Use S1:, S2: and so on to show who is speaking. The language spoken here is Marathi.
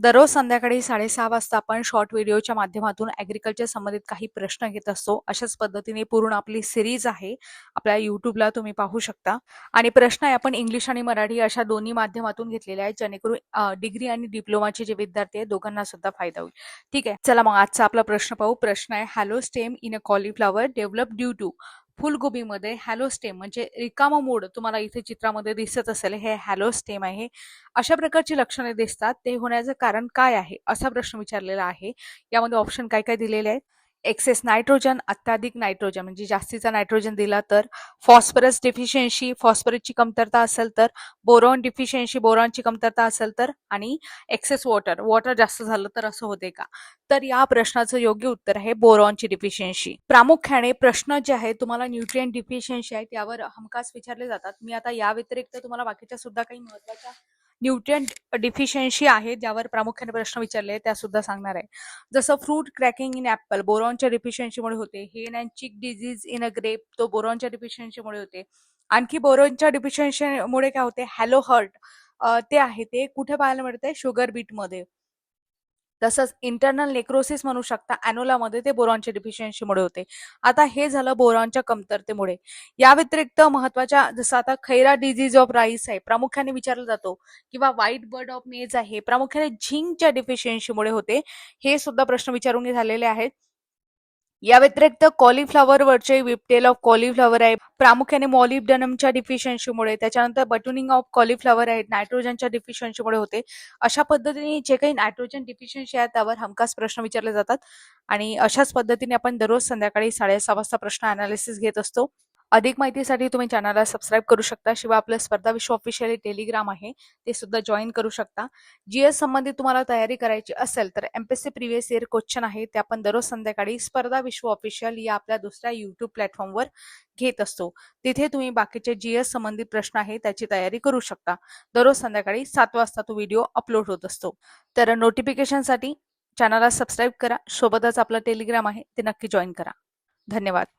S1: दररोज संध्याकाळी 6:30 वाजता आपण शॉर्ट व्हिडिओच्या माध्यमातून ॲग्रीकल्चर संबंधित काही प्रश्न घेत असतो. अशाच पद्धतीने पूर्ण आपली सीरीज आहे. आपल्या YouTubeला तुम्ही पाहू शकता आणि प्रश्न आहे आपण इंग्लिश आणि मराठी अशा दोन्ही माध्यमातून घेतलेले आहेत, जेणेकरून डिग्री आणि डिप्लोमाचे जे विद्यार्थी आहेत दोघांना सुद्धा फायदा होईल. ठीक आहे, चला मग आजचा आपला प्रश्न पाहू. प्रश्न आहे, hollow stem in a cauliflower develop due to. फुलगोबीमध्ये हॅलो स्टेम म्हणजे रिकामा मूळ तुम्हाला इथे चित्रामध्ये दिसत असेल, हे हॅलो स्टेम आहे. अशा प्रकारची लक्षणे दिसतात, ते होण्याचं कारण काय आहे असा प्रश्न विचारलेला आहे. यामध्ये ऑप्शन काय काय दिलेले आहेत. एक्सेस नायट्रोजन, अत्याधिक नायट्रोजन म्हणजे जास्तीचा नायट्रोजन दिला तर, फॉस्फरस डिफिशियन्सी फॉस्फरसची कमतरता असेल तर, बोरॉन डिफिशियन्सी बोरॉनची कमतरता असेल तर, आणि एक्सेस वॉटर वॉटर जास्त झालं तर असं होते का. तर या प्रश्नाचं योग्य उत्तर आहे बोरॉनची डिफिशियन्सी. प्रामुख्याने प्रश्न जे आहेत तुम्हाला न्यूट्रिएंट डिफिशियन्सी आहे त्यावर हमखास विचारले जातात. मी आता या व्यतिरिक्त तुम्हाला बाकीच्या सुद्धा काही महत्वाच्या न्यूट्रिएंट डिफिशियन्सी आहे ज्यावर प्रामुख्याने प्रश्न विचारले त्या सुद्धा सांगणार आहे. जसं फ्रूट क्रॅकिंग इन ऍपल बोरॉनच्या डिफिशियन्सीमुळे होते. Hen and chick disease in a grape तो बोरॉनच्या डिफिशियन्सीमुळे होते. आणखी बोरॉनच्या डिफिशियन्सीमुळे काय होते, हॅलो हर्ट ते आहे ते कुठे पाहायला मिळते, शुगर बीटमध्ये. तसंच इंटरनल नेक्रोसिस म्हणू शकता ॲनोलामध्ये, ते बोरॉनच्या डिफिशियन्सीमुळे होते. आता हे झालं बोरॉनच्या कमतरतेमुळे. या व्यतिरिक्त महत्वाच्या जसं आता खैरा डिझीज ऑफ राईस आहे प्रामुख्याने विचारला जातो, किंवा व्हाईट बर्ड ऑफ मेज आहे प्रामुख्याने झिंकच्या डिफिशियन्सीमुळे होते. हे सुद्धा प्रश्न विचारून झालेले आहेत. या व्यतिरिक्त कॉलीफ्लॉवरवरचे विपटेल ऑफ कॉलीफ्लॉवर आहे प्रामुख्याने मॉलिब्डेनमच्या डिफिशियन्सीमुळे. त्याच्यानंतर बटुनिंग ऑफ कॉलीफ्लॉवर आहे नायट्रोजनच्या डिफिशियन्सीमुळे होते. अशा पद्धतीने जे काही नायट्रोजन डिफिशियन्सी आहे त्यावर हमखास प्रश्न विचारले जातात आणि अशाच पद्धतीने आपण दररोज संध्याकाळी 6:30 वाजता प्रश्न अनालिसिस घेत असतो. अधिक माहितीसाठी तुम्ही चॅनलला सबस्क्राईब करू शकता. शिवाय आपलं स्पर्धा विश्व ऑफिशियल टेलिग्राम आहे, ते सुद्धा जॉईन करू शकता. जीएस संबंधित तुम्हाला तयारी करायची असेल तर एमपीएससी प्रिव्हियस इयर क्वेश्चन आहे ते आपण दररोज संध्याकाळी स्पर्धा विश्व ऑफिशियल या आपल्या दुसऱ्या युट्यूब प्लॅटफॉर्मवर घेत असतो. तिथे तुम्ही बाकीचे जीएस संबंधित प्रश्न आहे त्याची तयारी करू शकता. दररोज संध्याकाळी 7 वाजता तो व्हिडिओ अपलोड होत असतो. तर नोटिफिकेशनसाठी चॅनलला सबस्क्राईब करा. सोबतच आपलं टेलिग्राम आहे ते नक्की जॉईन करा. धन्यवाद.